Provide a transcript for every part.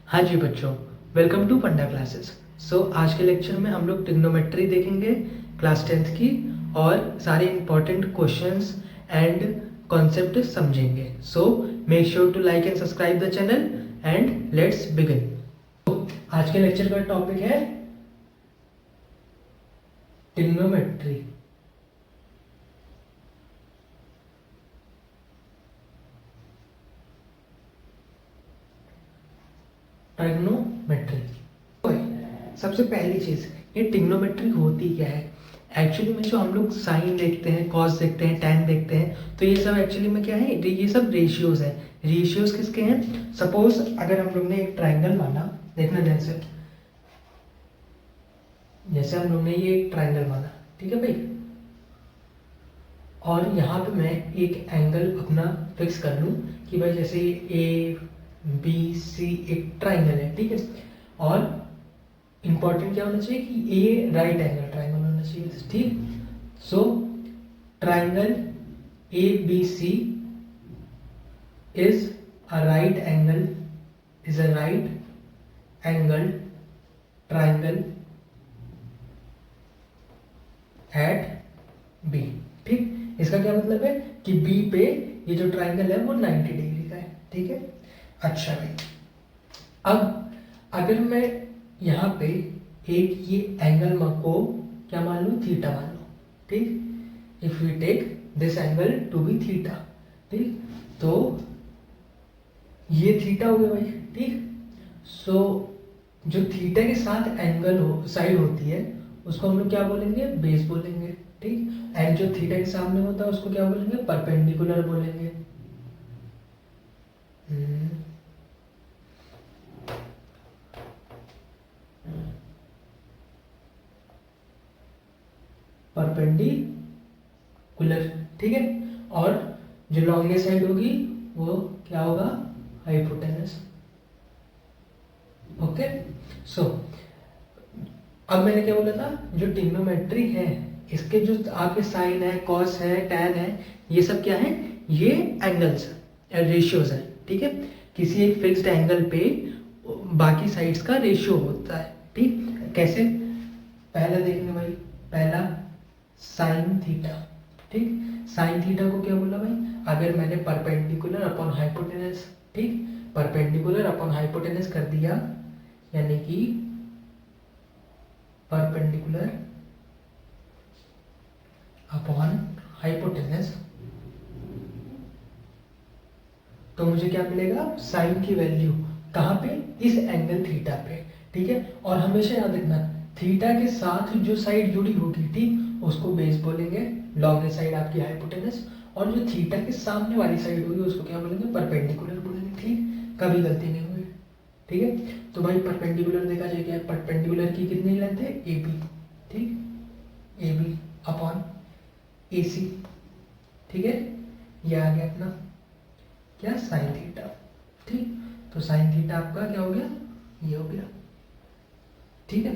हाँ जी बच्चों, welcome to Panda classes. आज के लेक्चर में हम लोग ट्रिग्नोमेट्री देखेंगे क्लास 10th की और सारे इंपॉर्टेंट क्वेश्चंस एंड कॉन्सेप्ट समझेंगे। Make sure to like and subscribe the channel and let's begin. आज के लेक्चर का टॉपिक है ट्रिग्नोमेट्री। ट्रिग्नोमेट्री सबसे पहली चीज, ये ट्रिग्नोमेट्री होती क्या है? एक्चुअली में जो हम लोग साइन देखते हैं, कॉस देखते हैं, टैन देखते हैं, तो ये सब एक्चुअली में क्या है? ये सब रेशियोज है। रेशियोज किसके हैं? सपोज अगर हम लोग ने एक ट्राइंगल माना, देखना ध्यान से, जैसे हम लोग ने ये एक ट्राइंगल माना, ठीक है भाई, और यहाँ पे मैं एक एंगल अपना फिक्स कर लूँ कि भाई जैसे ए बी सी एक ट्राइंगल है, ठीक है, और इंपॉर्टेंट क्या होना चाहिए कि ए राइट एंगल ट्राइंगल होना चाहिए, ठीक। Triangle A B C is a right angle, is a right angle triangle at B, ठीक। इसका क्या मतलब है कि बी पे ये जो ट्राइंगल है वो 90 डिग्री का है, ठीक है। अच्छा भाई, अब अगर मैं यहाँ पे एक ये एंगल को क्या मान लूँ? थीटा मान लूँ, ठीक। If we take this angle to be theta, ठीक, तो ये थीटा हो गया भाई, ठीक। जो थीटा के साथ एंगल साइड होती है उसको हम लोग क्या बोलेंगे? बेस बोलेंगे, ठीक। एंड जो थीटा के सामने होता है उसको क्या बोलेंगे? परपेंडिकुलर बोलेंगे। परपेंडिकुलर, ठीक है। और जो लॉन्गेस्ट साइड होगी वो क्या होगा? हाइपोटेनस। ओके, अब मैंने क्या बोला था? जो ट्रिग्नोमेट्री है इसके जो आपके साइन है, कॉस है, टैन है, ये सब क्या है? ये एंगल्स रेशियोज है, ठीक है। किसी एक फिक्स्ड एंगल पे बाकी साइड्स का रेशियो होता है, ठीक। कैसे? पहला देखेंगे भाई, पहला साइन थीटा, ठीक। साइन थीटा को क्या बोला भाई? अगर मैंने परपेंडिकुलर अपॉन हाइपोटेनस, ठीक, परपेंडिकुलर अपॉन हाइपोटेनस कर दिया, यानी कि परपेंडिकुलर अपॉन हाइपोटेनस, तो मुझे क्या मिलेगा? साइन की वैल्यू कहाँ पे? इस एंगल थीटा पे, ठीक है। और हमेशा याद रखना, थीटा के साथ जो साइड जुड़ी होगी, ठीक, उसको बेस बोलेंगे, लॉन्ग साइड आपकी हाइपोटेनस, और जो थीटा के सामने वाली साइड होगी उसको क्या बोलेंगे? परपेंडिकुलर बोलेंगे, ठीक। कभी गलती नहीं हुई, ठीक है। तो भाई परपेंडिकुलर देखा जाए क्या? परपेंडिकुलर की कितनी लेंथ है? ए बी, ठीक, ए बी अपॉन ए सी, ठीक है। यह आ गया अपना क्या? साइन थीटा, ठीक। तो साइन थीटा आपका क्या हो गया? ये हो गया, ठीक है।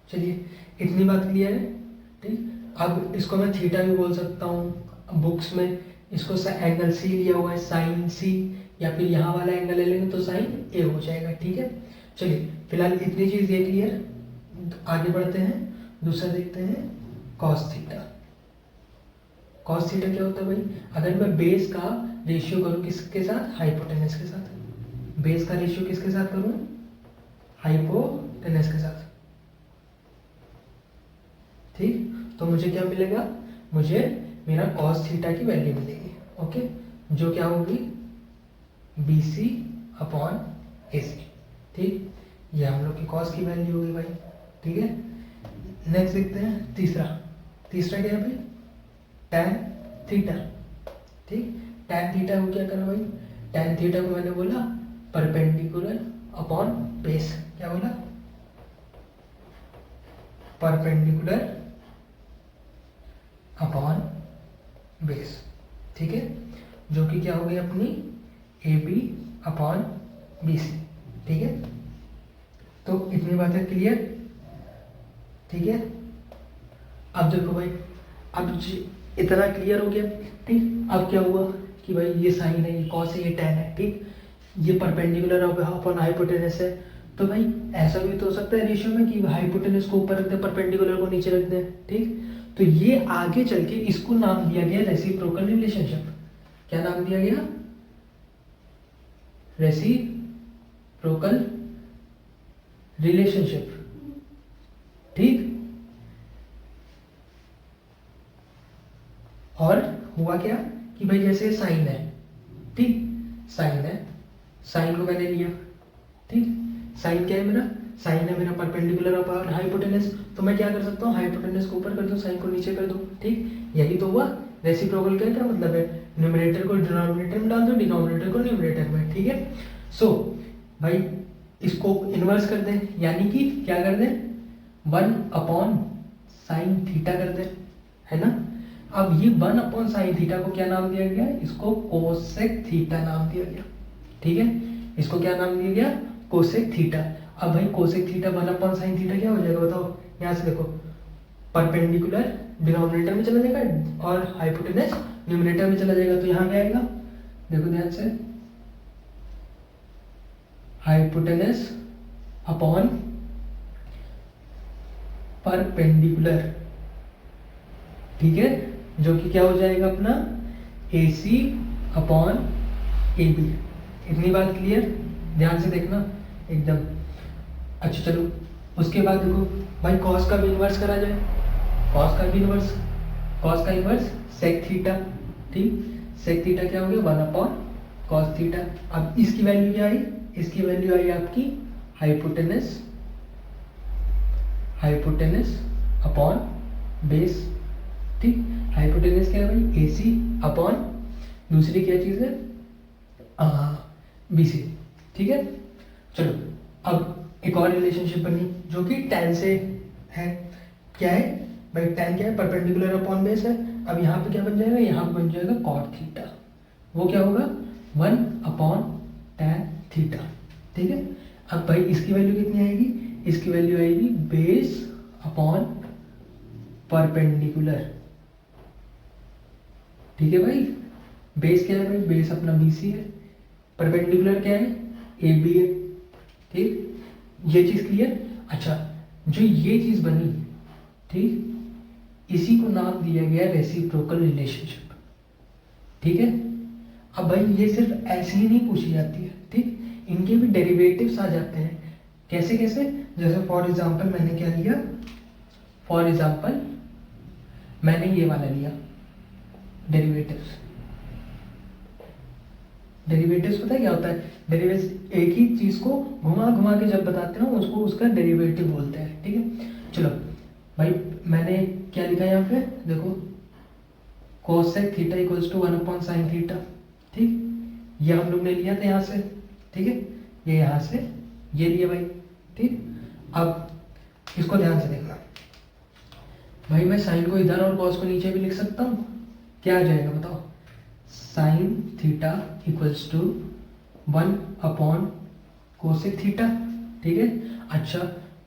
चलिए, इतनी बात क्लियर है, ठीक। अब इसको मैं थीटा भी बोल सकता हूँ, बुक्स में इसको एंगल सी लिया हुआ है, साइन सी, या फिर यहाँ वाला एंगल ले लेंगे तो साइन ए हो जाएगा, ठीक है। चलिए, फिलहाल इतनी चीज ये क्लियर। आगे बढ़ते हैं, दूसरा देखते हैं, कॉस थीटा। कॉस थीटा क्या होता है भाई? अगर मैं बेस का रेशियो करूं किसके साथ? हाइपोटेनस के साथ। बेस का रेशियो किसके साथ करूं? हाइपोटेनस के साथ, ठीक। तो मुझे क्या मिलेगा? मुझे मेरा कॉस थीटा की वैल्यू मिलेगी, ओके, जो क्या होगी? बी सी अपॉन ए सी, ठीक। ये हम लोग की कॉस की वैल्यू होगी भाई, ठीक है। नेक्स्ट देखते हैं तीसरा। तीसरा क्या है भाई? टैन थीटा, ठीक। टैन थीटा को क्या करा भाई? टैन थीटा को मैंने बोला परपेंडिकुलर अपॉन बेस, क्या बोला? परपेंडिकुलर अपॉन बेस, ठीक है, जो कि क्या हो गई अपनी? A B upon B C, ठीक है। तो इतनी बातें क्लियर, ठीक है। अब देखो भाई, अब इतना क्लियर हो गया, ठीक। अब क्या हुआ कि भाई ये साइन है, ये कॉस है, ये टैन है, ठीक। ये परपेंडिकुलर अपॉन हाइपोटेनस है, तो भाई ऐसा भी तो हो सकता है रेशियो में कि हाइपोटेनस को ऊपर रख दे, परपेंडिकुलर को नीचे रख दे, ठीक। तो ये आगे चल के इसको नाम दिया गया रेसिप्रोकल रिलेशनशिप। क्या नाम दिया गया? रेसिप्रोकल रिलेशनशिप, ठीक। और हुआ क्या कि भाई जैसे साइन है, ठीक, साइन है, साइन को मैंने लिया, ठीक। साइन क्या है मेरा? साइन है मेरा परपेंडिकुलर अपॉन हाइपोटेनस, तो मैं क्या कर सकता हूँ, हाइपोटेनस को ऊपर कर दूँ, साइन को नीचे कर दूँ, ठीक। यही तो हुआ। रेसिप्रोकल का क्या मतलब है? न्यूमरेटर को डिनोमिनेटर में डाल दो, डिनोमिनेटर को न्यूमरेटर में, ठीक है। सो भाई इसको इन्वर्स कर दें, यानी कि क्या कर दें, 1 अपॉन साइन थीटा कर दें, है ना। अब ये 1 अपॉन साइन थीटा को क्या नाम दिया गया? इसको कोसेक थीटा नाम दिया गया, ठीक है। इसको क्या नाम दिया गया? Cosec theta. अब भाई cosec theta 1 upon sine theta क्या हो जाएगा बताओ? यहाँ से देखो, परपेंडिकुलर डिनोमिनेटर में चला जाएगा और हाइपोटेनस न्यूमरेटर में चला जाएगा, तो यहाँ क्या आएगा? देखो ध्यान से, हाइपोटेनस अपॉन परपेंडिकुलर, ठीक है, जो कि क्या हो जाएगा अपना AC अपॉन AB। इतनी बात क्लियर? ध्यान से देखना एकदम। अच्छा चलो, उसके बाद देखो भाई कॉस का भी इन्वर्स करा जाए, कॉस का भी इन्वर्स, कॉस का इन्वर्स सेक थीटा, ठीक। सेक थीटा क्या हो गया? 1 अपॉन कॉस थीटा। अब इसकी वैल्यू क्या आई? इसकी वैल्यू आई आपकी हाइपोटेनस, हाइपोटेनस अपॉन बेस, ठीक। हाइपोटेनस क्या है भाई? AC अपॉन दूसरी क्या चीज है? BC, ठीक है। चलो अब एक और रिलेशनशिप बनी जो कि tan से है। क्या है भाई? tan क्या है? परपेंडिकुलर अपॉन बेस है। अब यहाँ पे क्या बन जाएगा? यहाँ पे बन जाएगा cot थीटा। वो क्या होगा? 1 अपॉन tan थीटा, ठीक है। अब भाई इसकी वैल्यू कितनी आएगी? इसकी वैल्यू आएगी बेस अपॉन परपेंडिकुलर, ठीक है भाई। बेस क्या है भाई? बेस अपना BC है, परपेंडिकुलर क्या है? AB है, ठीक। ये चीज क्लियर? अच्छा, जो ये चीज बनी, ठीक, इसी को नाम दिया गया रेसिप्रोकल रिलेशनशिप, ठीक है। अब भाई ये सिर्फ ऐसे ही नहीं पूछी जाती है, ठीक, इनके भी डेरिवेटिव्स आ जाते हैं। कैसे कैसे? जैसे फॉर एग्जांपल मैंने क्या लिया, फॉर एग्जांपल मैंने ये वाला लिया डेरिवेटिव्स। डेरिवेटिव्स पता है क्या होता है? डेरिवेटिव्स एक ही चीज को घुमा घुमा के जब बताते हैं उसको उसका डेरिवेटिव बोलते हैं, ठीक है। चलो भाई मैंने क्या लिखा यहाँ पे देखो, cosec theta equals to 1 upon sine theta, ठीक। ये हम लोग ने लिया था यहाँ से, ठीक है, ये यहाँ से ये लिए भाई, ठीक। अब इसको ध्यान से देखना भाई, मैं साइन को इधर और कॉस को नीचे भी लिख सकता हूँ। क्या आ जाएगा बताओ? Sine theta equals to 1 upon cosec theta, ठीक है। अच्छा,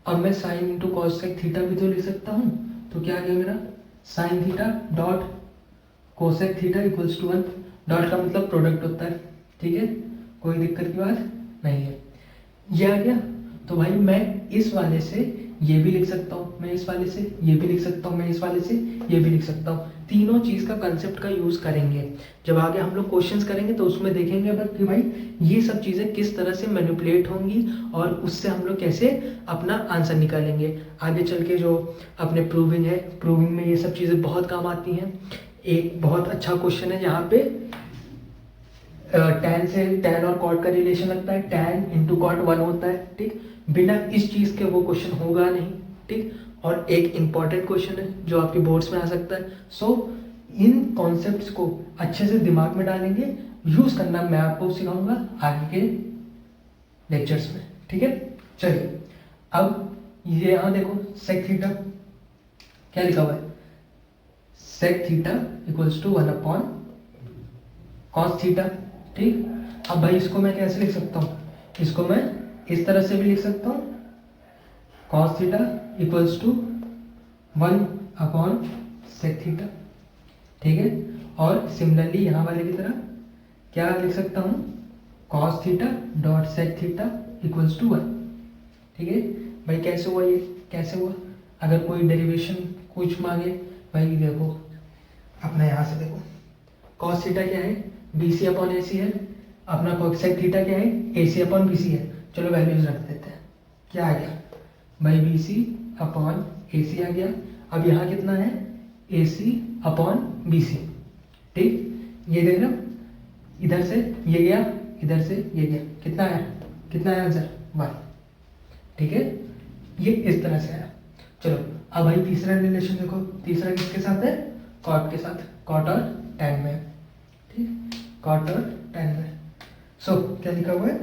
अब मैं साइन इंटू कोसेक थीटा भी तो लिख सकता हूँ, तो क्या आ गया मेरा? Sine theta dot cosec theta equals to 1। Dot का मतलब प्रोडक्ट होता है, ठीक है, कोई दिक्कत की बात नहीं है। ये आ गया। तो भाई मैं इस वाले से ये भी लिख सकता हूँ, मैं इस वाले से ये भी लिख सकता हूँ, मैं इस वाले से ये भी लिख सकता हूँ। तीनों चीज का कंसेप्ट का यूज करेंगे। जब आगे हम लोग क्वेश्चंस करेंगे तो उसमें देखेंगे कि भाई ये सब चीजें किस तरह से मैनिपुलेट होंगी और उससे हम लोग कैसे अपना आंसर निकालेंगे। आगे चल के जो अपने प्रूविंग है, प्रूविंग में ये सब चीजें बहुत काम आती हैं। एक बहुत अच्छा क्वेश्चन है जहाँ पे tan से tan और cot का रिलेशन लगता है, tan इंटू कॉट 1 होता है, ठीक। बिना इस चीज के वो क्वेश्चन होगा नहीं, ठीक। और एक इंपॉर्टेंट क्वेश्चन है जो आपके बोर्ड्स में आ सकता है। सो इन कॉन्सेप्ट्स को अच्छे से दिमाग में डालेंगे, यूज करना मैं आपको सिखाऊंगा आगे के लेक्चर्स में, ठीक है। चलिए अब ये यहाँ देखो, सेक थीटा क्या लिखा हुआ है? Sec theta equals to 1 upon cos theta, ठीक। अब भाई इसको मैं कैसे लिख सकता हूँ? इसको मैं इस तरह से भी लिख सकता हूँ, cos theta equals to 1 upon sec theta, ठीक है। और सिमिलरली यहाँ वाले की तरह क्या लिख सकता हूँ? Cos theta dot sec theta equals to 1। ठीक है भाई, कैसे हुआ ये, कैसे हुआ? अगर कोई डेरिवेशन कुछ मांगे भाई, देखो अपना यहाँ से देखो, कॉस थीटा क्या है, बी सी अपॉन ए सी है, अपना सेक थीटा क्या है, ए सी अपॉन बी सी है। चलो वैल्यूज रख देते हैं, क्या आ गया भाई, बी सी अपॉन ए सी आ गया। अब यहाँ कितना है, ए सी अपॉन बी सी। ठीक, ये देख रहे हो, इधर से ये गया, इधर से ये गया, कितना है, कितना है आंसर, 1। ठीक है, ये इस तरह से है। चलो अब भाई तीसरा रिलेशन देखो, तीसरा किसके साथ है, कॉट के साथ, कॉट और टैन में। ठीक, कॉट और टैन में। सो क्या लिखा हुआ है,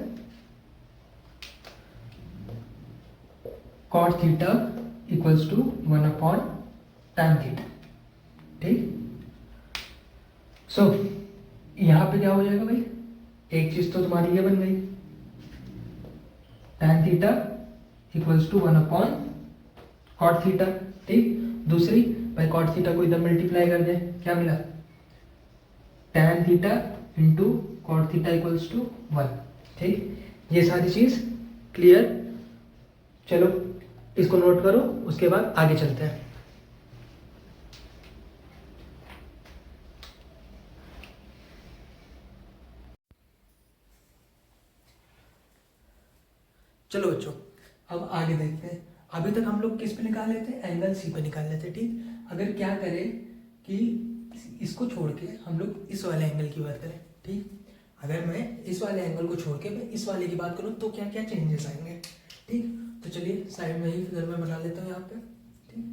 cot theta equals to 1 upon tan theta. ठीक, सो यहां पे क्या हो जाएगा भाई, एक चीज तो तुम्हारी ये बन गई, tan theta equals to 1 upon cot theta. ठीक, दूसरी भाई कॉट थीटा को इधर मल्टीप्लाई कर दे, क्या मिला, tan theta into cot theta equals to 1। ठीक, ये सारी चीज क्लियर। चलो इसको नोट करो, उसके बाद आगे चलते हैं। चलो बच्चों, अब आगे देखते हैं। अभी तक हम लोग किस पे निकाल लेते हैं, एंगल सी पे निकाल लेते हैं। ठीक, अगर क्या करें कि इसको छोड़ के हम लोग इस वाले एंगल की बात करें। ठीक, अगर मैं इस वाले एंगल को छोड़ के मैं इस वाले की बात करूं तो क्या क्या चेंजेस आएंगे। ठीक, तो चलिए साइड में ही फिगर में बना लेता हूँ यहाँ पे। ठीक,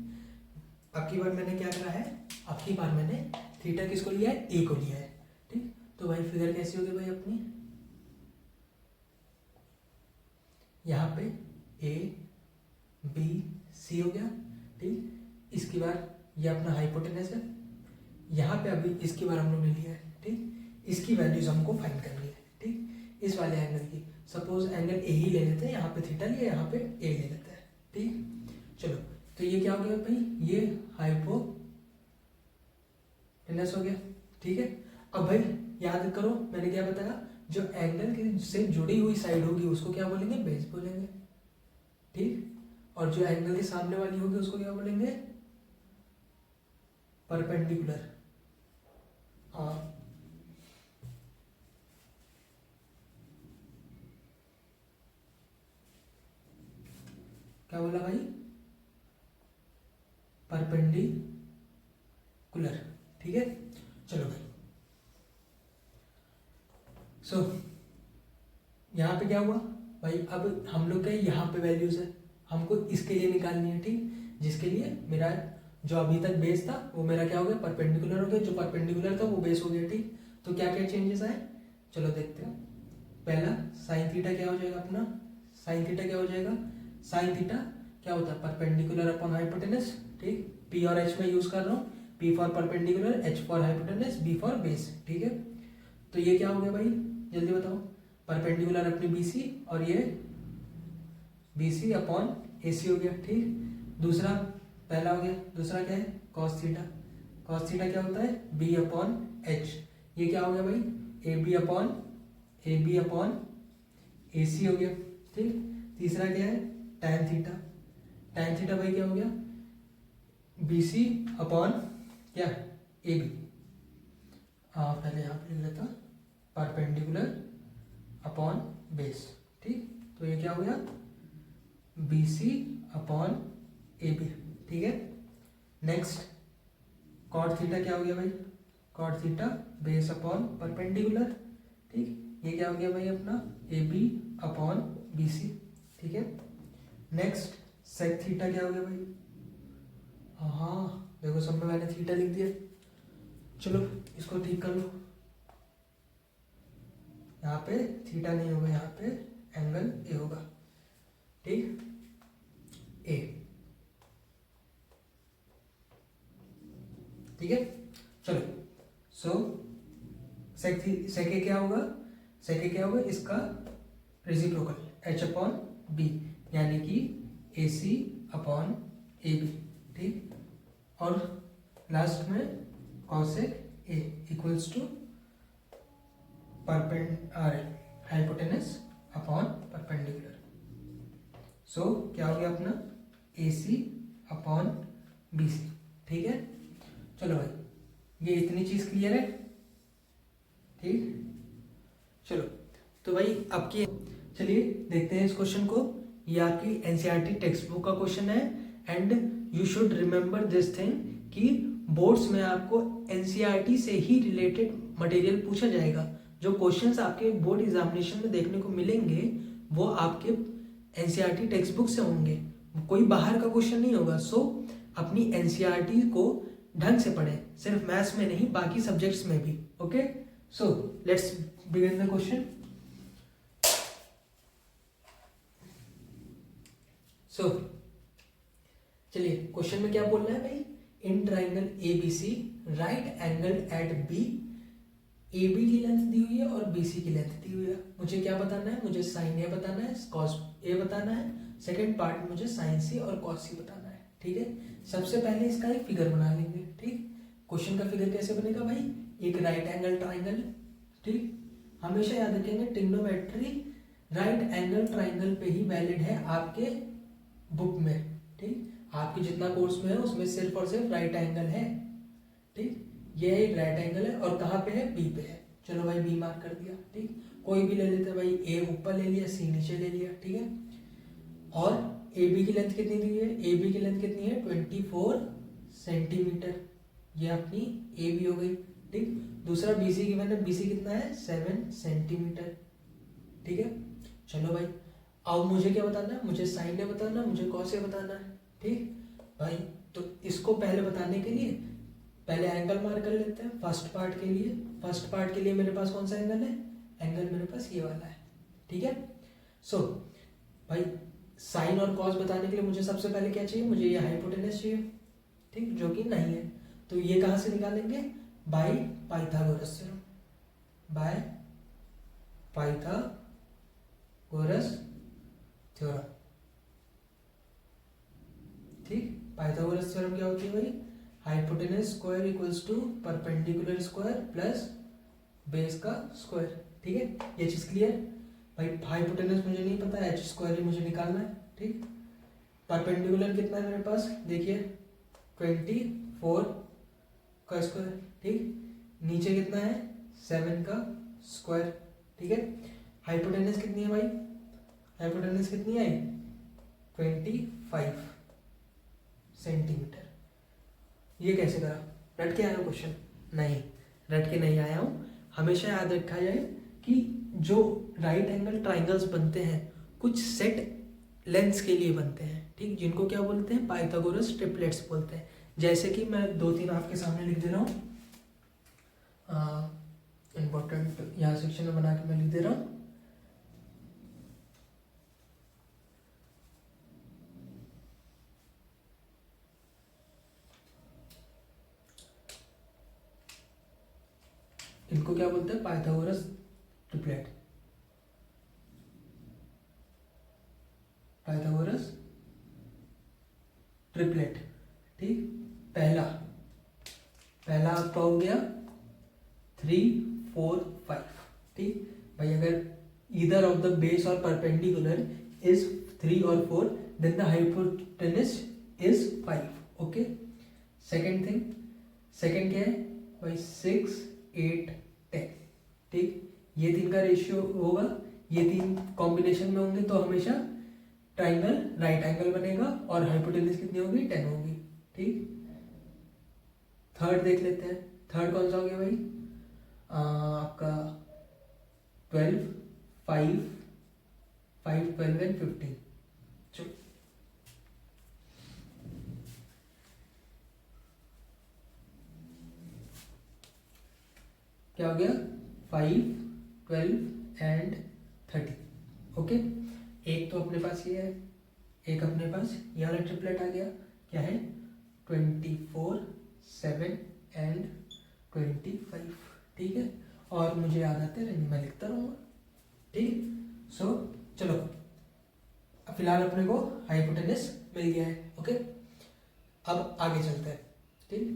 अब की बार मैंने क्या करा है, अब की बार मैंने थीटा किसको लिया है, ए को लिया है। ठीक, तो भाई फिगर कैसी होगी भाई अपनी, यहाँ पे ए बी सी हो गया। ठीक, इसकी बार ये अपना हाइपोटेनस है, यहाँ पे अभी इसकी बार हम लोग ने लिया है। ठीक, इसकी वैल्यूज हमको फाइंड करनी है। ठीक, इस वाले एंगल की, सपोज एंगल ए ही ले लेते हैं, यहाँ पे थीटा लिया, यहाँ पे ए ले लेते हैं। ठीक, चलो तो ये क्या हो गया भाई, ये हाइपोटेनस हो गया। ठीक है, अब भाई याद करो मैंने क्या बताया, जो एंगल के से जुड़ी हुई साइड होगी उसको क्या बोलेंगे, बेस बोलेंगे। ठीक, और जो एंगल के सामने वाली होगी उसको क्या बोलेंगे, परपेंडिकुलर। हाँ, क्या बोला भाई, परपेंडिकुलर। ठीक है, चलो भाई, सो यहाँ पे क्या हुआ भाई, अब हम लोग का यहाँ पे वैल्यूज है, हमको इसके लिए निकालनी है। ठीक, जिसके लिए मेरा जो अभी तक बेस था वो मेरा क्या हो गया, परपेंडिकुलर हो गया, जो परपेंडिकुलर था वो बेस हो गया। ठीक, तो क्या क्या चेंजेस आए, चलो देखते हैं। पहला साइन थीटा क्या हो जाएगा अपना, साइन थीटा क्या हो जाएगा, साइन थीटा क्या होता है, परपेंडिकुलर अपॉन हाइपोटेनस। ठीक, पी और एच में यूज कर रहा हूँ, P for perpendicular, H for hypotenuse, B for base. ठीक है, तो ये क्या हो गया भाई, जल्दी बताओ, परपेंडिकुलर अपनी बी सी और ये बी सी अपॉन ए सी हो गया। ठीक, दूसरा पहला हो गया, दूसरा क्या है, कॉस थीटा। कॉस थीटा क्या होता है, बी अपॉन एच। ये क्या हो गया भाई, ए बी अपॉन ए सी हो गया। ठीक, तीसरा क्या है, टैन थीटा। टैन थीटा भाई क्या हो गया, बी सी अपॉन क्या, ए बी। पहले यहाँ पे लिख लेता, परपेंडिकुलर अपॉन बेस। ठीक, तो ये क्या हो गया, B C upon A B. ठीक है, नेक्स्ट कॉट थीटा क्या हो गया भाई, cot theta base upon perpendicular. ठीक, ये क्या हो गया भाई अपना, A B upon B C. ठीक है, नेक्स्ट सेक थीटा क्या हो गया भाई, हाँ देखो सब में मैंने थीटा लिख दिया। चलो इसको ठीक कर लो, यहाँ पे थीटा नहीं होगा, यहाँ पे एंगल ए होगा। ठीक, ए। ठीक है, चलो सो सेके क्या होगा, सेके क्या होगा, इसका रेसिप्रोकल एच अपॉन बी, यानी कि ए सी अपॉन ए बी। ठीक, और लास्ट में cosec A equals to hypotenuse upon perpendicular. So क्या हो गया अपना AC अपॉन BC। ठीक है, चलो भाई ये इतनी चीज क्लियर है। ठीक, चलो तो भाई आपकी, चलिए देखते हैं इस क्वेश्चन को। ये आपकी एनसीईआरटी टेक्स्ट बुक का क्वेश्चन है and you should remember this thing कि बोर्ड्स में आपको एनसीईआरटी से ही रिलेटेड मटेरियल पूछा जाएगा। जो क्वेश्चंस आपके बोर्ड एग्जामिनेशन में देखने को मिलेंगे वो आपके एनसीईआरटी टेक्स्ट बुक से होंगे, कोई बाहर का क्वेश्चन नहीं होगा। सो अपनी एनसीईआरटी को ढंग से पढ़ें, सिर्फ मैथ्स में नहीं बाकी सब्जेक्ट्स में भी। Okay, so let's begin the question. So चलिए क्वेश्चन में क्या बोल रहा है भाई, in triangle ABC right angle at B, AB की लेंथ दी हुई है और BC की लेंथ दी हुई है। मुझे क्या बताना है, मुझे साइन A बताना है, कॉस A बताना है, सेकंड पार्ट में मुझे साइन C और कॉस C बताना है। ठीक है, सबसे पहले इसका एक फिगर बना लेंगे। ठीक, क्वेश्चन का फिगर कैसे बनेगा भाई, एक राइट एंगल ट्राइंगल। ठीक, हमेशा याद रखेंगे ट्रिग्नोमेट्री राइट एंगल ट्राइंगल पे ही वैलिड है आपके बुक में। ठीक, आपके जितना कोर्स में है उसमें सिर्फ और सिर्फ राइट एंगल है। ठीक, ये एक राइट एंगल है और कहाँ पे है, बी पे है। चलो भाई बी मार्क कर दिया। ठीक, कोई भी ले लेते भाई, ए ऊपर ले लिया, सी नीचे ले लिया। ठीक है, और ए बी की लेंथ कितनी दी है, ए बी की लेंथ कितनी है 24 सेंटीमीटर, ये अपनी ए बी हो गई। ठीक, दूसरा बी सी की मैंने, बी सी कितना है 7 सेंटीमीटर। ठीक है, चलो भाई अब मुझे क्या बताना है, मुझे साइन ए बताना है, मुझे कॉस ए बताना है। ठीक भाई, तो इसको पहले बताने के लिए पहले एंगल मार्क कर लेते हैं फर्स्ट पार्ट के लिए। फर्स्ट पार्ट के लिए मेरे पास कौन सा एंगल है, एंगल मेरे पास ये वाला है। ठीक है, सो भाई साइन और कॉस बताने के लिए मुझे सबसे पहले क्या चाहिए, मुझे ये हाइपोटेनस चाहिए। ठीक, जो कि नहीं है, तो ये कहाँ से निकालेंगे, by Pythagoras theorem, by Pythagoras theorem. ठीक, पाइथागोरस थ्योरम क्या होती है भाई, hypotenuse square equals to perpendicular square plus base का स्क्वायर। ठीक है, ये चीज क्लियर भाई। हाइपोटेनस मुझे नहीं पता, एच स्क्वायर ही मुझे निकालना है। ठीक, परपेंडिकुलर कितना है मेरे पास, देखिए 24 का स्क्वायर। ठीक, नीचे कितना है 7 का स्क्वायर। ठीक है, हाइपोटेनस कितनी है भाई, हाइपोटेनस कितनी है 25 सेंटीमीटर। ये कैसे करा, रट के आया हूँ क्वेश्चन, नहीं रट के नहीं आया हूँ। हमेशा याद रखा जाए कि जो राइट एंगल ट्राइंगल्स बनते हैं कुछ सेट लेंथ्स के लिए बनते हैं। ठीक, जिनको क्या बोलते हैं, पाइथागोरस ट्रिपलेट्स बोलते हैं। जैसे कि मैं 2-3 आपके सामने लिख दे रहा हूँ, इम्पोर्टेंट यहाँ सेक्शन में बना के मैं लिख दे रहा हूँ। इनको क्या बोलते हैं, पाइथागोरस ट्रिपलेट, पाइथागोरस ट्रिपलेट। ठीक, पहला आपका हो गया 3, 4, 5। ठीक भाई, अगर ईदर ऑफ द बेस और परपेंडिकुलर इज 3 और 4 then the hypotenuse is 5। Okay, second thing, second क्या है भाई 6, 8, 10। ठीक, ये 3 का रेशियो होगा, ये 3 कॉम्बिनेशन में होंगे तो हमेशा ट्राइंगल राइट एंगल बनेगा और हाइपोटेनस कितनी होगी 10 होगी। ठीक, थर्ड देख लेते हैं, थर्ड कौन सा हो गया भाई, आपका 12, 5, 12 एंड 15। चलो क्या हो गया 5, 12 एंड 30। ओके, एक तो अपने पास ये है, एक अपने पास ये वाला ट्रिपलेट आ गया, क्या है 24, 7 एंड 25। ठीक है, और मुझे याद आते रहेंगे, मैं लिखता रहूँगा। ठीक, सो चलो फिलहाल अपने को हाइपोटेनस मिल गया है। ओके, अब आगे चलते हैं। ठीक,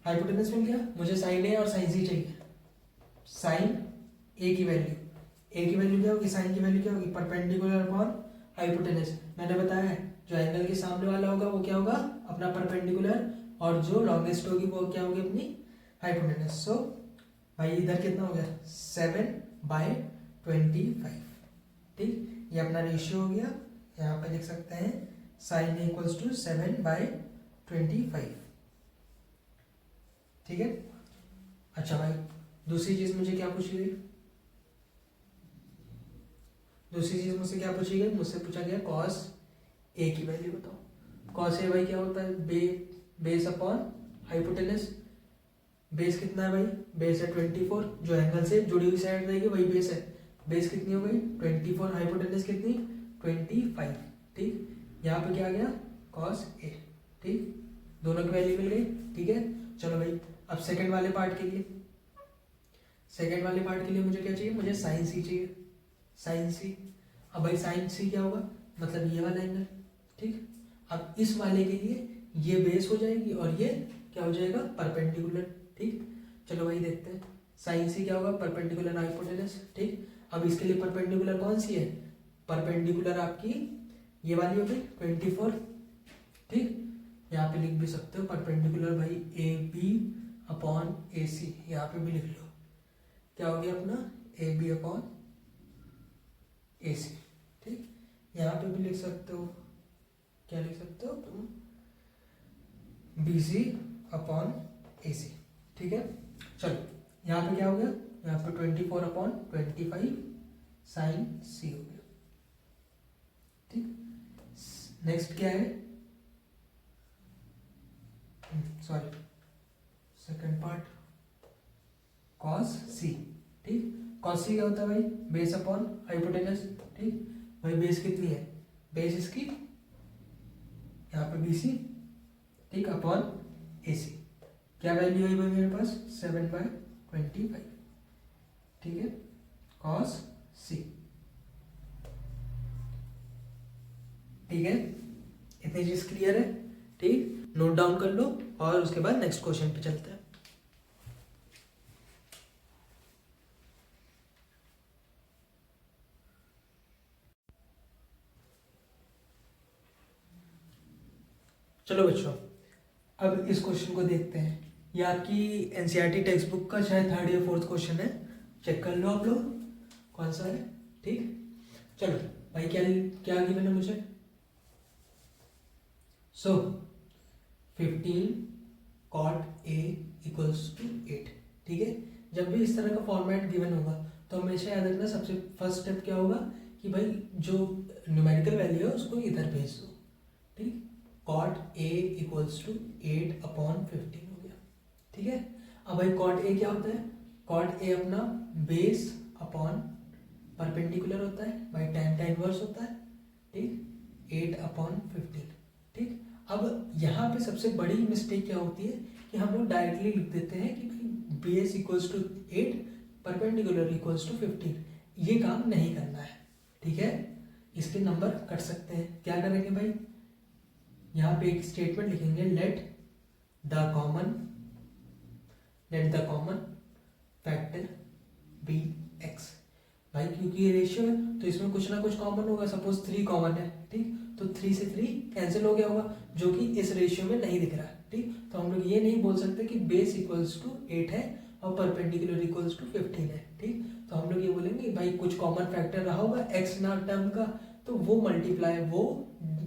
हाइपोटेनस मिल गया, मुझे साइन ए और साइन सी चाहिए। साइन ए की वैल्यू ए की वैल्यू क्या होगी, साइन की वैल्यू क्या होगी, परपेंडिकुलर अपॉन हाइपोटेनस। मैंने बताया है जो एंगल के सामने वाला होगा वो क्या होगा, अपना परपेंडिकुलर, और जो लॉन्गेस्ट होगी वो क्या होगी, अपनी हाइपोटेनस। सो भाई इधर कितना हो गया, 7/25। ठीक, ये अपना रेशियो हो गया। यहाँ पे लिख सकते हैं साइन इक्वल्स टू 7/25। ठीक है। अच्छा भाई, दूसरी चीज मुझे क्या पूछी गई, दूसरी चीज मुझसे क्या पूछी गई, मुझसे पूछा गया कॉस ए की वैल्यू बताओ। कॉस ए भाई क्या होता है, बेस अपॉन हाइपोटेनस। बेस कितना है भाई, बेस है 24, जो एंगल से जुड़ी हुई साइड रहेगी वही बेस है। बेस कितनी हो गई 24, हाइपोटेनस कितनी 25। ठीक, यहाँ पे क्या आ गया कॉस ए। ठीक, दोनों की वैल्यू मिल गई। ठीक है, चलो भाई अब सेकंड वाले पार्ट के लिए, सेकंड वाले पार्ट के लिए मुझे क्या चाहिए, मुझे साइन सी चाहिए, साइन सी। अब भाई साइन सी क्या होगा, मतलब ये वाला एंगल। ठीक, अब इस वाले के लिए ये बेस हो जाएगी और ये क्या हो जाएगा, परपेंडिकुलर। ठीक, चलो भाई देखते हैं साइन सी क्या होगा, परपेंडिकुलर हाइपोटेनस। ठीक, अब इसके लिए परपेंडिकुलर कौन सी है, परपेंडिकुलर आपकी ये वाली हो गई 24। ठीक, यहाँ पे लिख भी सकते हो परपेंडिकुलर भाई ए बी अपॉन ए सी, यहाँ पे भी लिख लो क्या हो गया अपना ए बी अपॉन ए सी। ठीक, यहाँ पे भी लिख सकते हो, क्या लिख सकते हो तुम, बी सी अपॉन ए सी। ठीक है, चलो यहाँ पे क्या हो गया, यहाँ पे 24/25 साइन सी हो गया। ठीक, नेक्स्ट क्या है, सॉरी सेकंड पार्ट, कॉस सी। ठीक, कॉस सी क्या होता है भाई, बेस अपॉन हाइपोटेनस। ठीक, भाई बेस कितनी है, बेस इसकी यहाँ पे बी सी, ठीक, अपॉन ए सी। क्या वैल्यू है भाई मेरे पास 7/25। ठीक है, कॉस सी। ठीक है, इतनी चीज क्लियर है। ठीक, नोट डाउन कर लो और उसके बाद नेक्स्ट क्वेश्चन पे चलते हैं। चलो बच्चों, अब इस क्वेश्चन को देखते हैं। ये आपकी एनसीईआरटी टेक्स्ट बुक का शायद 3rd या 4th क्वेश्चन है, चेक कर लो आप लोग कौन सा है। ठीक, चलो भाई क्या क्या गिवन है मुझे, सो 15 cot A इक्वल्स टू 8। ठीक है, जब भी इस तरह का फॉर्मेट गिवन होगा तो हमेशा याद रखना सबसे फर्स्ट स्टेप क्या होगा कि भाई जो न्यूमेरिकल वैल्यू है उसको इधर भेज दो। ठीक, cot A इक्वल्स टू 8/15 हो गया। ठीक है, अब भाई cot A क्या होता है, cot A अपना बेस अपॉन परपेंडिकुलर होता है, भाई tan इनवर्स होता है। ठीक, 8/15। ठीक, अब यहाँ पे सबसे बड़ी मिस्टेक क्या होती है कि हम लोग डायरेक्टली लिख देते हैं कि भाई base equals to 8, perpendicular equals to 15। ये काम नहीं करना है। ठीक है, इसके नंबर कट सकते हैं। क्या करेंगे भाई, यहाँ पे एक स्टेटमेंट लिखेंगे, let the common factor be x. भाई क्योंकि ये रेशियो है तो इसमें कुछ ना कुछ कॉमन होगा, सपोज 3 कॉमन है। ठीक, तो 3 से 3 कैंसिल हो गया होगा, जो कि इस रेशियो में नहीं दिख रहा है। ठीक, तो हम लोग ये नहीं बोल सकते कि बेस इक्वल्स टू 8 है और परपेंडिकुलर इक्वल्स टू 15 है। ठीक, तो हम लोग ये बोलेंगे भाई कुछ कॉमन फैक्टर रहा होगा एक्स ना टर्म का, तो वो मल्टीप्लाई वो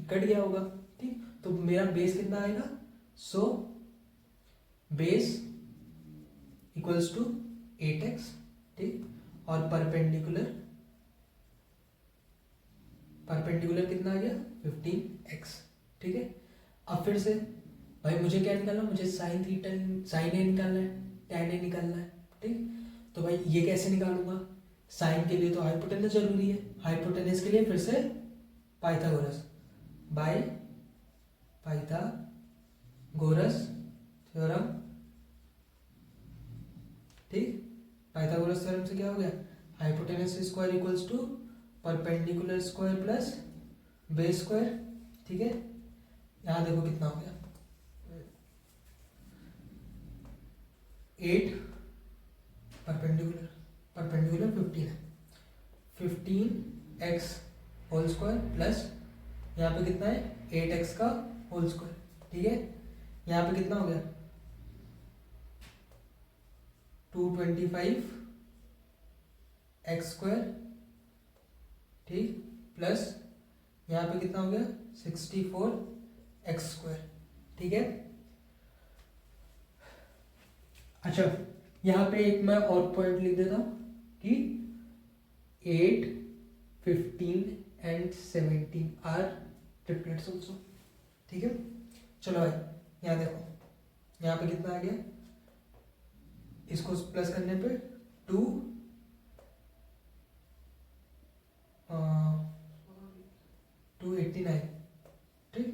कट गया होगा। ठीक, तो मेरा बेस कितना आएगा, so base equals to 8x। ठीक, और परपेंडिकुलर कितना आ गया 15x। ठीक है, अब फिर से भाई मुझे क्या निकालना, मुझे साइन थीटा, साइन ए निकालना है, टैन ए निकालना है। ठीक, तो भाई ये कैसे निकालूंगा, साइन के लिए तो हाइपोटेनस जरूरी है, हाइपोटेनस के लिए फिर से पाइथागोरस बाय पाइथागोरस थ्योरम। ठीक, पाइथागोरस थ्योरम से क्या हो गया, hypotenuse square equals to perpendicular square plus base square. ठीक है, यहाँ देखो कितना हो गया 8, परपेंडिकुलर 15 है। 15x होल स्क्वायर प्लस यहाँ पे कितना है 8x का होल स्क्वायर, ठीक है। यहाँ पे कितना हो गया 225x स्क्वायर, ठीक, प्लस यहाँ पे कितना हो गया 64x स्क्वायर, ठीक है। अच्छा, यहाँ पे एक मैं और पॉइंट लिख देता हूँ कि 8, 15 एंड 17 आर ट्रिपलेट्स ऑल्सो, ठीक है। चलो भाई यहाँ देखो, यहाँ पे कितना आ गया, इसको प्लस करने पे 289, ठीक,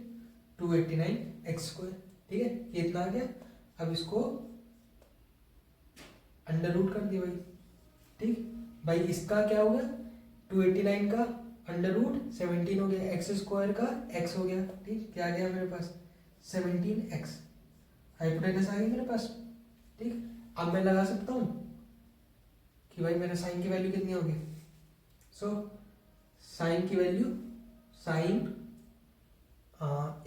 289x स्क्वायर, ठीक है, ये इतना आ गया। अब इसको अंडर रूट कर दिया भाई, ठीक भाई। इसका क्या हो गया 289 का अंडर रूट 17 हो गया, एक्स स्क्वायर का x हो गया, ठीक, क्या आ गया मेरे पास 17x, हाइपोटेनस आ गया मेरे पास, ठीक। अब मैं लगा सकता हूँ कि भाई मेरा साइन की वैल्यू कितनी होगी। सो साइन की वैल्यू, साइन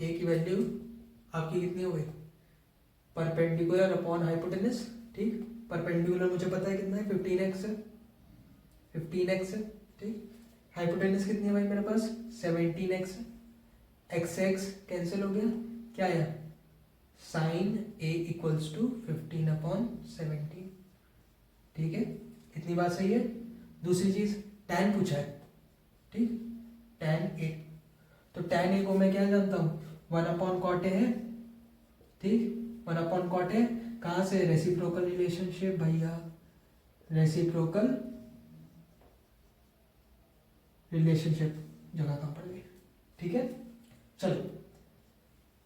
ए की वैल्यू आपकी कितनी हो गई, परपेंडिकुलर अपॉन हाइपोटेनस, ठीक। परपेंडिकुलर मुझे पता है कितना है 15x है, 15x है, ठीक। हाइपोटेनस कितनी है भाई मेरे पास 17x है, x कैंसिल हो गया, क्या आया साइन a इक्वल्स टू 15/17, ठीक है। इतनी बात सही है। दूसरी चीज tan पूछा है, ठीक, tan a, तो tan a को मैं क्या जानता हूँ 1/cot a है, ठीक, 1/cot a कहाँ से, रेसिप्रोकल रिलेशनशिप भैया, रेसिप्रोकल रिलेशनशिप जगह कहाँ पड़ गई, ठीक है। चलो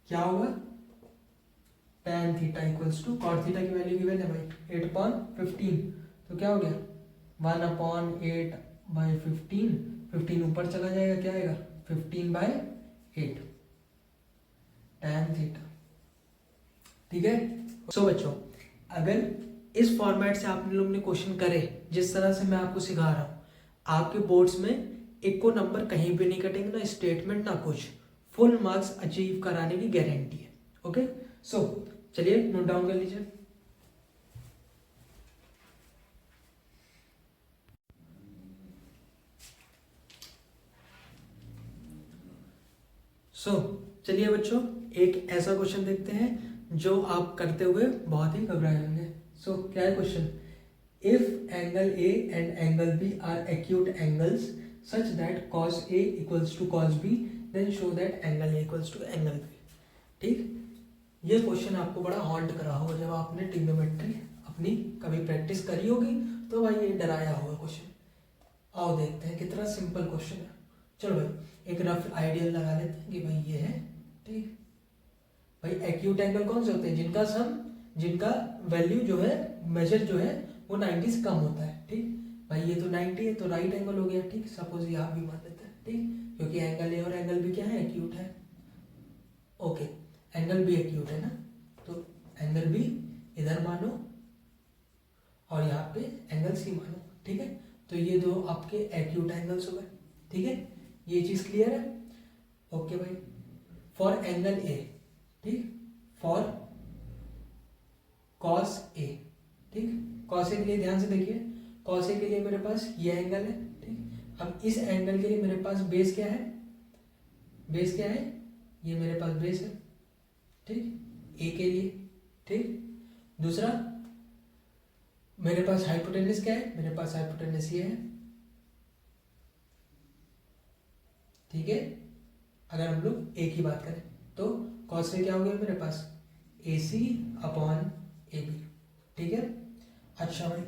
क्या होगा tan theta equals to cot theta की वैल्यू गिवन है भाई 8/15, तो क्या हो गया 1/8/15, 15 ऊपर चला जाएगा, क्या आएगा 15/8 tan थीटा, ठीक है। सो बच्चों, अगर इस फॉर्मेट से आप लोग ने क्वेश्चन करे जिस तरह से मैं आपको सिखा रहा हूँ, आपके बोर्ड्स में एक को नंबर कहीं भी नहीं कटेंगे, ना स्टेटमेंट ना कुछ, फुल मार्क्स अचीव कराने की गारंटी है। ओके, सो चलिए नोट डाउन कर लीजिए। चलिए बच्चों, एक ऐसा क्वेश्चन देखते हैं जो आप करते हुए बहुत ही घबराए होंगे। क्या है question, if angle A and angle B are acute angles such that cos A equals to cos B, then show that angle A equals to angle B, ठीक। ये क्वेश्चन आपको बड़ा हॉन्ट करा होगा जब आपने ट्रिग्नोमेट्री अपनी कभी प्रैक्टिस करी होगी, तो भाई ये डराया होगा क्वेश्चन। आओ देखते हैं कितना सिंपल क्वेश्चन है। चलो भाई एक रफ आइडियल लगा लेते हैं कि भाई ये है, ठीक भाई। एक्यूट एंगल कौन से होते हैं, जिनका सम, जिनका वैल्यू जो है, मेजर जो है वो 90 से कम होता है, ठीक भाई। ये तो 90 है तो राइट एंगल हो गया, ठीक। सपोज ये आप भी मान लेते हैं, ठीक, क्योंकि एंगल ए और एंगल बी क्या है, एक्यूट है। ओके, एंगल बी एक्यूट है ना, तो एंगल बी इधर मानो और यहाँ पे एंगल सी मानो, ठीक है। तो ये दो आपके एक्यूट एंगल्स हो गए, ठीक है। ये चीज क्लियर है। ओके भाई, फॉर एंगल ए, ठीक, फॉर कॉस ए, ठीक, कॉस ए के लिए ध्यान से देखिए, कॉस ए के लिए मेरे पास ये एंगल है, ठीक। अब इस एंगल के लिए मेरे पास बेस क्या है, बेस क्या है, ये मेरे पास बेस है, ठीक, ए के लिए, ठीक। दूसरा मेरे पास हाइपोटेनस क्या है, मेरे पास हाइपोटेनस ये है, ठीक है। अगर हम लोग ए की बात करें तो कॉस ए क्या हो गया मेरे पास AC/AB, ठीक है। अच्छा भाई,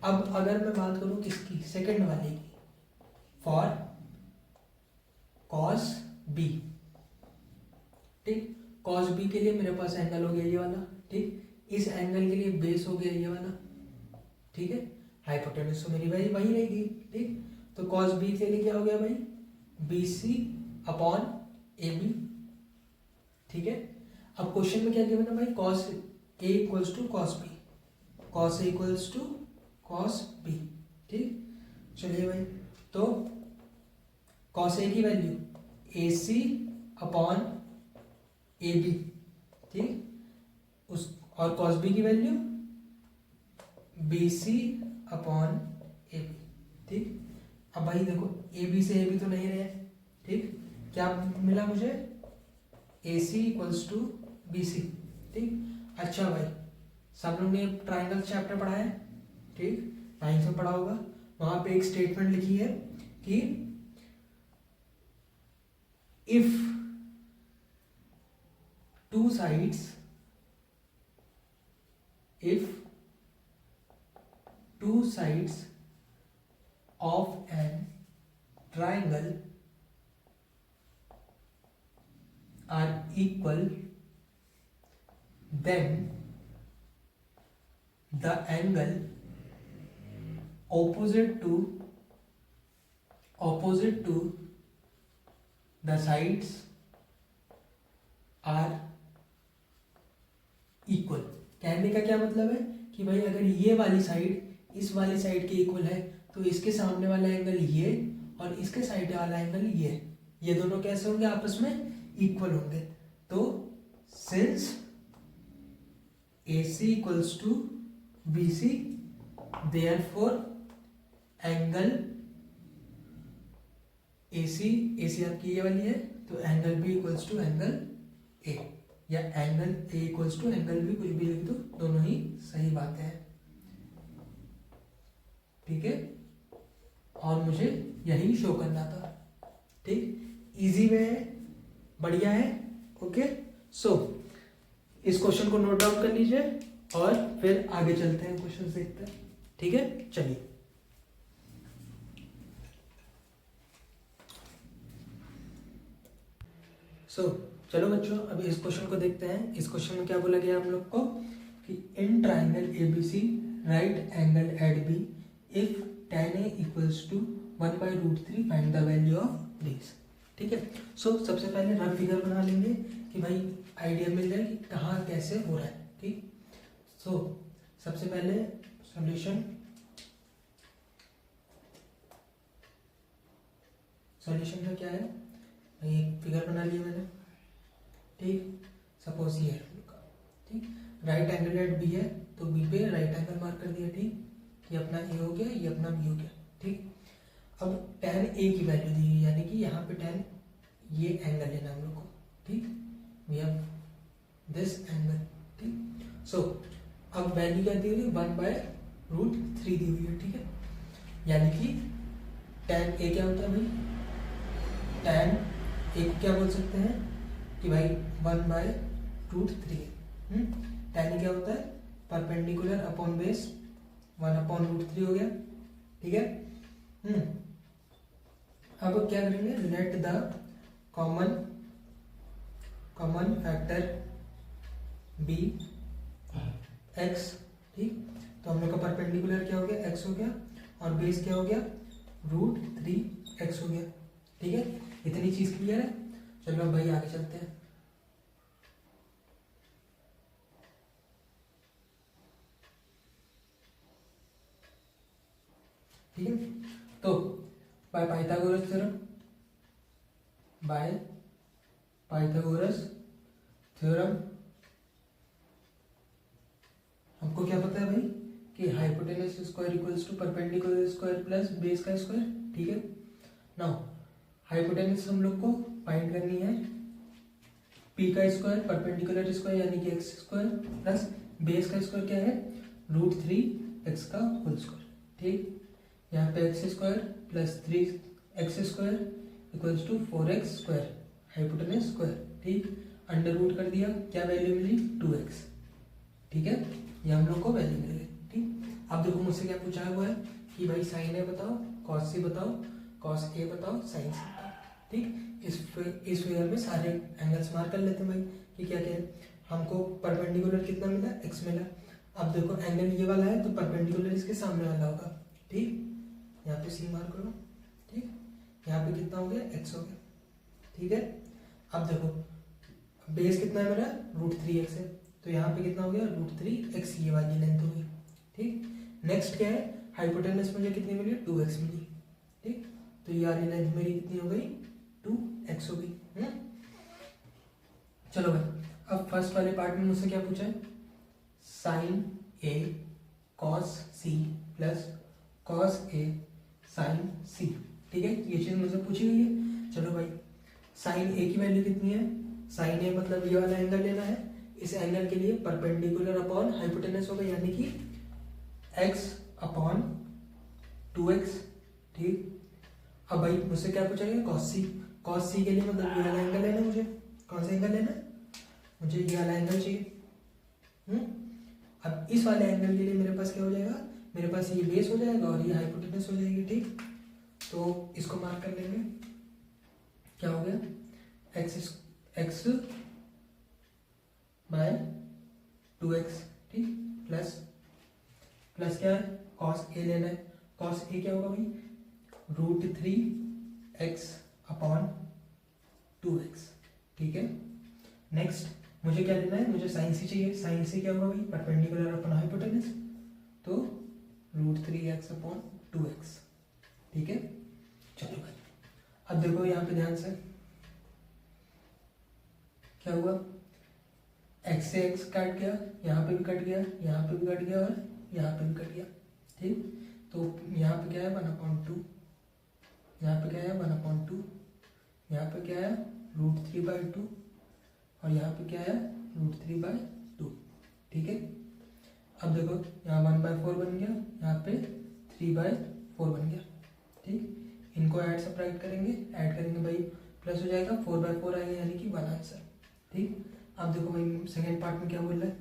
अब अगर मैं बात करूं किसकी, सेकंड वाले की, फॉर कॉस बी, ठीक। कॉस बी के लिए मेरे पास एंगल हो गया ये वाला, ठीक। इस एंगल के लिए बेस हो गया ये वाला, ठीक है। हाइपोटेनस तो मेरी वही रहेगी, ठीक। तो कॉस बी के लिए क्या हो गया भाई BC/AB, ठीक है। अब क्वेश्चन में क्या गिवन है भाई, cos A equals to cos B, cos A equals to cos B, ठीक। चलिए भाई तो कॉस ए की value A C upon A B, ठीक, उस और कॉस बी की value B C upon A B, ठीक। अब भाई देखो ए बी से ए बी तो नहीं रहे, ठीक, क्या मिला मुझे, ए सी इक्वल्स टू बी सी, ठीक। अच्छा भाई, सब लोग ने ट्राइंगल चैप्टर पढ़ा है, ठीक, 9th में पढ़ा होगा। वहां पे एक स्टेटमेंट लिखी है कि if two sides of an triangle are equal, then the angle opposite to the sides are equal। कहने का क्या मतलब है कि भाई अगर ये वाली साइड इस वाली साइड के इक्वल है तो इसके सामने वाला एंगल ये और इसके साइड वाला एंगल ये दोनों कैसे होंगे, आपस में इक्वल होंगे। तो since AC equals to BC, therefore angle AC आपकी ये वाली है तो angle B equals to angle A, या angle A equals to angle B, कुछ भी लिख दो, दोनों ही सही बातें हैं, ठीक है। और मुझे यही शो करना था, ठीक, इजी वे है, बढ़िया है, ओके। सो इस क्वेश्चन को नोट डाउन कर लीजिए और फिर आगे चलते हैं, क्वेश्चन देखते हैं, ठीक है। चलिए चलो बच्चों, अभी इस क्वेश्चन को देखते हैं। इस क्वेश्चन में क्या बोला गया हम लोग को कि in triangle ABC right angle at B if tan A equals to 1/√3 find the value of this, ठीक है। सबसे पहले रफ फिगर बना लेंगे कि भाई आइडिया मिल जाए कि कहाँ कैसे हो रहा है, ठीक। सबसे पहले सॉल्यूशन का क्या है, एक फिगर बना लिया मैंने, ठीक। सपोज ये है, ठीक, राइट एंगल एट बी है तो बी पे राइट एंगल मार्क कर दिया, ठीक। ये अपना ए हो गया, ये अपना बी हो गया, ठीक। अब tan ए की वैल्यू दी हुई, यानी कि यहाँ पे tan ये एंगल लेना हम लोग को, ठीक, वी हैव दिस एंगल, ठीक। अब वैल्यू क्या दी हुई है, 1/√3 दी हुई है, ठीक है। यानी कि tan ए क्या होता है भाई, tan ए को क्या बोल सकते हैं कि भाई 1/√3, tan ए क्या होता है, परपेंडिकुलर अपॉन बेस 1/√3 हो गया, ठीक है। अब क्या करेंगे, let the common factor be x, ठीक। तो हम लोग का परपेंडिकुलर क्या हो गया, x हो गया, और बेस क्या हो गया, √3x हो गया, ठीक है। इतनी चीज क्लियर है। चलो अब भाई आगे चलते हैं, ठीक है। तो बाय पाइथागोरस थ्योरम हमको क्या पता है भाई कि hypotenuse square equals to perpendicular square plus base का स्क्वायर, ठीक है। नाउ हाइपोटेनस हम लोग को फाइंड करनी है p का स्क्वायर परपेंडिकुलर स्क्वायर यानी कि x स्क्वायर प्लस बेस का स्क्वायर क्या है, √3x का होल स्क्वायर, ठीक। यहाँ पे x square plus 3x square equals to 4x square hypotenuse square, ठीक। अंडर रूट कर दिया, क्या वैल्यू मिली, 2x, ठीक है। ये हम लोग को वैल्यू मिल गई, ठीक। अब देखो मुझसे क्या पूछा हुआ है कि भाई साइन ए बताओ, कॉस सी बताओ, कॉस ए बताओ, साइन सी बताओ, ठीक। इस फिगर में सारे एंगल्स मार्क कर लेते हैं भाई कि क्या क्या है। हमको परपेंडिकुलर कितना मिला, x मिला। अब देखो एंगल ये वाला है तो परपेंडिकुलर इसके सामने वाला होगा, ठीक। यहाँ पे c मार्क करो, ठीक। यहाँ पे कितना हो गया, x हो गया, ठीक है। अब देखो बेस कितना है मेरा, √3x है, तो यहाँ पे कितना हो गया, √3x, ये वाली लेंथ हो गई, ठीक। नेक्स्ट क्या है, हाइपोटेनस मुझे कितनी मिली, 2x मिली, ठीक। तो ये वाली लेंथ मेरी कितनी हो गई 2x हो गई। चलो भाई, अब फर्स्ट वाले पार्ट में मुझसे क्या पूछा है, sign A cos C plus cos A sign सी। ठीक है, ये चीज मुझसे पूछी गई है। चलो भाई, साइन ए की वैल्यू कितनी है, साइन ए मतलब ये वाला एंगल लेना है, इस एंगल के लिए परपेंडिकुलर अपॉन हाइपोटेनस होगा, यानी कि x अपॉन 2x। ठीक, अब भाई मुझसे क्या पूछा गया, कॉस सी। कॉस सी के लिए मतलब ये वाला एंगल लेना है मुझे। कौन सा एंगल लेना है मुझे, ये वाला एंगल चाहिए। अब इस वाले एंगल के लिए मेरे पास क्या हो जाएगा, मेरे पास ये बेस हो जाएगा और ये हाइपोटेनस हो जाएगी। ठीक, तो इसको मार्क कर लेंगे, क्या हो गया x बाय 2x। ठीक, प्लस प्लस क्या है, कॉस ए लेना है। कॉस ए क्या होगा भाई, √3x अपॉन 2x। ठीक है, नेक्स्ट मुझे क्या लेना है, मुझे साइन सी चाहिए। साइन सी क्या होगा भाई, परपेंडिकुलर अपॉन हाइपोटेनस, तो √3x अपॉन 2x। ठीक है, चलो भाई, अब देखो यहाँ पे ध्यान से क्या हुआ, x से x कट गया, यहाँ पे भी कट गया, यहाँ पे भी कट गया और यहाँ पे भी कट गया। ठीक, तो यहाँ पे क्या है 1/2, यहाँ पे क्या है 1/2, यहाँ पे क्या है √3/2 और यहाँ पे क्या है √3/2। ठीक है, अब देखो यहाँ 1/4 बन गया, यहाँ पे 3/4 बन गया। ठीक, इनको ऐड सब्ट्रैक्ट करेंगे, ऐड करेंगे भाई प्लस हो जाएगा, 4/4 आएगा, यानी कि 1 आंसर। ठीक, अब देखो भाई सेकेंड पार्ट में क्या बोल रहा है,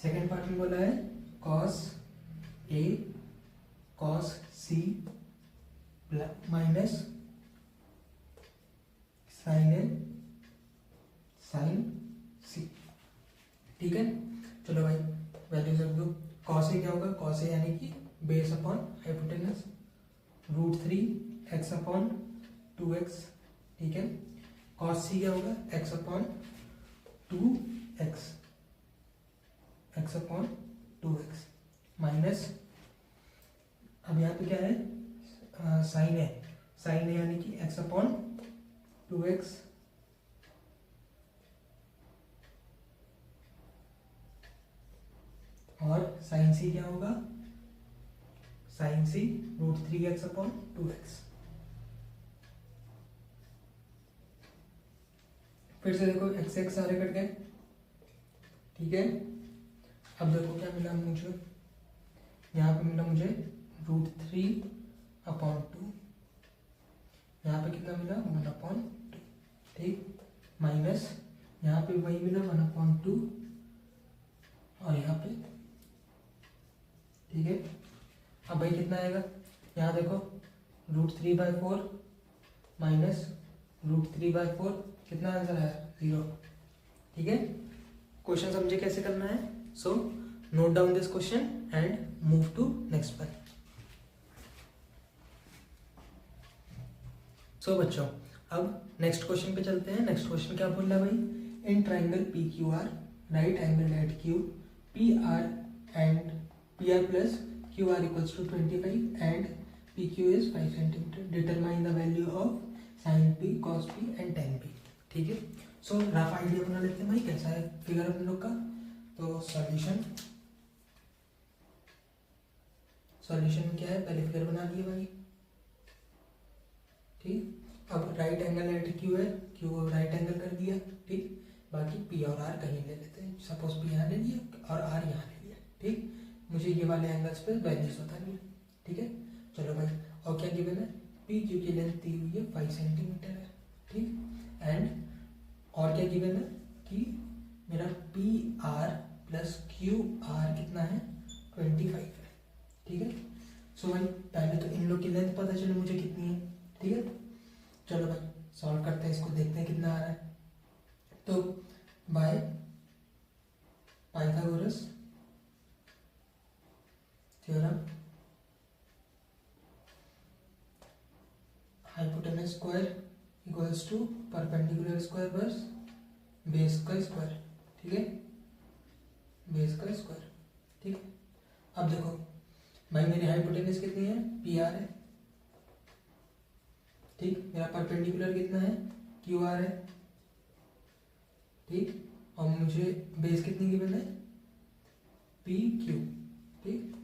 सेकेंड पार्ट में बोला है cos A cos C minus sign A sign सी। ठीक है, चलो भाई वैल्यूज रख दो। कॉस ए क्या होगा, कॉस ए यानी कि base upon hypotenuse, √3x upon 2x। ठीक है, कॉस सी क्या होगा, x upon 2x, x upon 2x minus, अब यहाँ पे क्या है साइन है, साइन है यानी कि x अपॉन 2x और साइन सी क्या होगा, साइन सी √3x अपॉन 2x। फिर से देखो x x सारे कट गए। ठीक है, अब देखो क्या मिला मुझे, यहाँ पे मिला मुझे √3 अपॉन 2, यहाँ पे कितना मिला 1/2। ठीक, माइनस यहाँ पे वही मिला 1/2 और यहाँ पे। ठीक है, अब भाई कितना आएगा, यहाँ देखो √3/4 माइनस √3/4, कितना आंसर आया 0। ठीक है, क्वेश्चन समझे कैसे करना है, so note down this question and move to next one. So बच्चों, अब नेक्स्ट क्वेश्चन पे चलते हैं। नेक्स्ट क्वेश्चन क्या बोल रहा है भाई, in triangle P Q R right angle at Q P R and P R plus Q R equals to 25 and P Q is 5 centimetre, determine the value of sine P cos P and tan P. ठीक है, सो rough idea बना लेते हैं भाई कैसा है figure अपन लोग का। तो सॉल्यूशन क्या है, पहले फिगर बना लिए भाई। ठीक, अब राइट एंगल एट क्यू है, क्यू राइट एंगल कर दिया। ठीक, बाकी पी और आर कहीं ले लेते हैं, सपोज पी यहाँ ले लिया और आर यहाँ ले लिया। ठीक, मुझे ये वाले एंगल्स पे वैल्यूज बतानी है। ठीक है, चलो भाई, और क्या गिवन है, पी क्यू की लेंथ दी हुई है 5 सेंटीमीटर है। ठीक, एंड और क्या गिवन है कि मेरा P R plus Q R कितना है 25 है। ठीक है, सो भाई पहले तो इन लोग की लेंथ पता चले मुझे कितनी है। ठीक है, चलो भाई सॉल्व करते हैं इसको, देखते हैं कितना आ रहा है। तो by Pythagoras theorem hypotenuse square equals to perpendicular square बस बेस का स्क्वायर। ठीक है, बेस का स्क्वायर। ठीक है, अब देखो भाई मेरी हाइपोटेनस कितनी है, पी आर है, ठीक, मेरा परपेंडिकुलर कितना है, क्यू आर है, ठीक, और मुझे बेस कितनी गिवन है, पी क्यू, ठीक।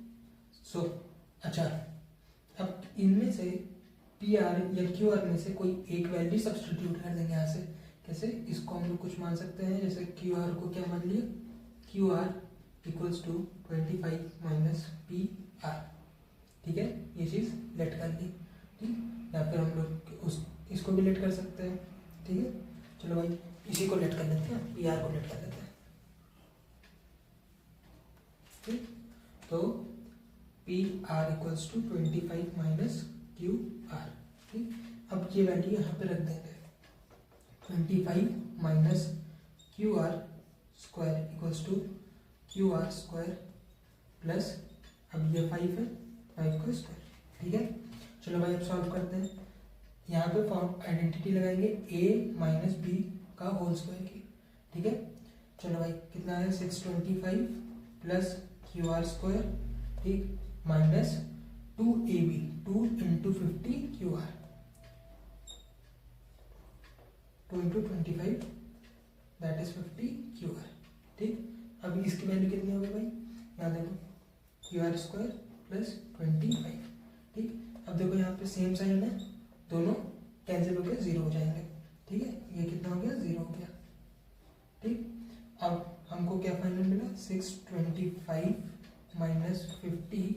सो अच्छा, अब इनमें से पी आर या क्यू आर में से कोई एक वैल्यू सब्सटीट्यूट कर देंगे यहाँ से। कैसे, इसको हम लोग कुछ मान सकते हैं, जैसे क्यू आर को क्या मान लिया, Q R equals to 25 minus P R, ठीक है, ये चीज़ लेट कर ली, ठीक। या फिर हम लोग इसको भी लेट कर सकते हैं, ठीक है। चलो भाई इसी को लेट कर लेते हैं, पी आर को लेट कर लेते हैं, ठीक। तो P R equals to 25 minus Q R, ठीक। अब ये वैल्यू यहाँ पे रख देंगे, 25 minus Q R square equals to Q R square plus, अब ये 5 है, 5 का स्क्वायर, ठीक है। चलो भाई अब सॉल्व करते हैं। यहाँ पे फॉर्म आइडेंटिटी लगाएंगे a माइनस बी का होल स्क्वायर की, ठीक है। चलो भाई कितना है, 625 प्लस क्यू आर स्क्वायर, ठीक, minus 2ab, 2 into 50 Q are, 2 into 25 that is 50 Q R, ठीक। अब इसकी वैल्यू कितनी होगी भाई, यहाँ देखो, क्यू आर स्क्वायर प्लस 25, ठीक। अब देखो यहाँ पे सेम साइन है, दोनों कैंसिल होकर 0 हो जाएंगे, ठीक है। ये कितना हो गया, 0 हो गया, ठीक। अब हमको क्या फाइनल मिला, 625 minus 50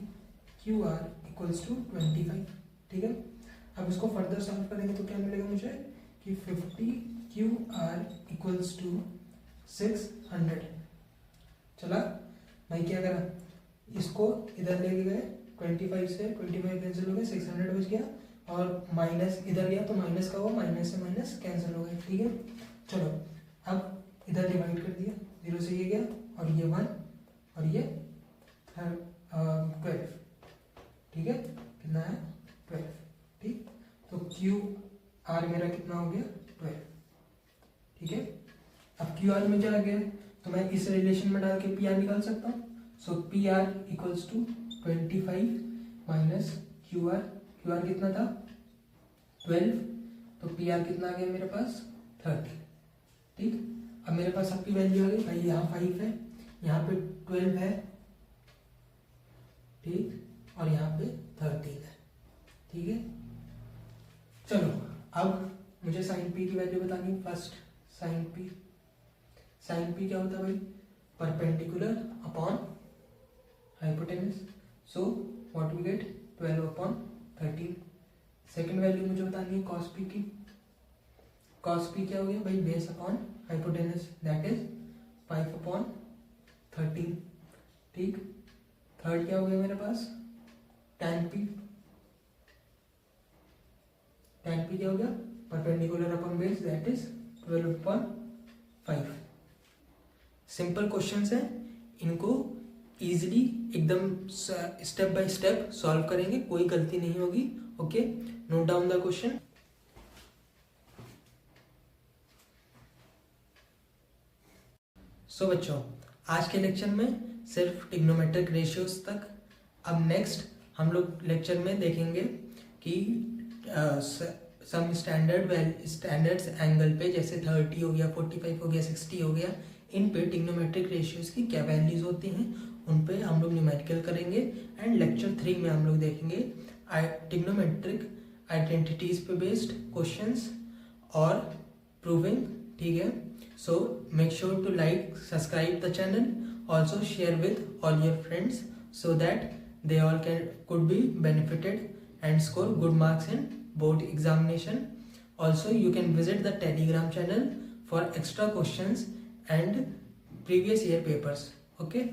Q R equals to 25, ठीक है। अब इसको फर्दर सॉल्व करेंगे तो क्या मिलेगा मुझे, कि 50 क्यू आर इक्वल्स टू 600। चला भाई, क्या करा, इसको इधर लेके गए, 25 से 25 कैंसिल हो गए, 600 बच गया, और माइनस इधर गया तो माइनस का हुआ, माइनस से माइनस कैंसिल हो गए, ठीक है। चलो अब इधर डिवाइड कर दिया, 0 से ये गया, और ये 1 और ये 12, ठीक है, कितना है 12, ठीक। तो क्यू आर मेरा कितना हो गया, 12, ठीक है। अब क्यू आर में जा गया तो मैं इस रिलेशन में डाल के पी आर निकाल सकता हूँ। So P R equals to 25 minus Q R कितना था, 12, तो पी आर कितना आ गया मेरे पास, 30, ठीक। अब मेरे पास सबकी वैल्यू आ गई भाई, यहाँ 5 है, यहाँ पे 12 है, ठीक, और यहाँ पे 13 है, ठीक है। चलो अब मुझे साइन पी की वैल्यू बतानी है। फर्स्ट साइन पी क्या होता है भाई, perpendicular upon hypotenuse, so what we get 12 upon 13। Second value मुझे बतानी है कॉस पी की। कॉस पी क्या हो गया भाई, base upon hypotenuse, that is 5 upon 13, ठीक। थर्ड क्या हो गया मेरे पास, tan p क्या हो गया, perpendicular upon base, that is 12 upon 5। Simple questions हैं, इनको इजीली एकदम स्टेप बाय स्टेप सॉल्व करेंगे, कोई गलती नहीं होगी, okay. Note down the question. So बच्चों, आज के लेक्चर में सिर्फ ट्रिग्नोमेट्रिक रेशियोज तक। अब नेक्स्ट हम लोग लेक्चर में देखेंगे कि सम स्टैंडर्ड्स एंगल पे, जैसे 30 हो गया, 45 हो गया, 60 हो गया, इन पे ट्रिग्नोमेट्रिक रेशियोज की क्या वैल्यूज होती हैं, उन पे हम लोग न्यूमेरिकल करेंगे। एंड लेक्चर 3 में हम लोग देखेंगे ट्रिग्नोमेट्रिक आइडेंटिटीज पे बेस्ड क्वेश्चंस और प्रूविंग, ठीक है। So make sure to like, subscribe the channel, also share with all your friends so that they all could be benefited and score good marks in board examination. Also you can visit the Telegram channel for extra questions and previous year papers, okay.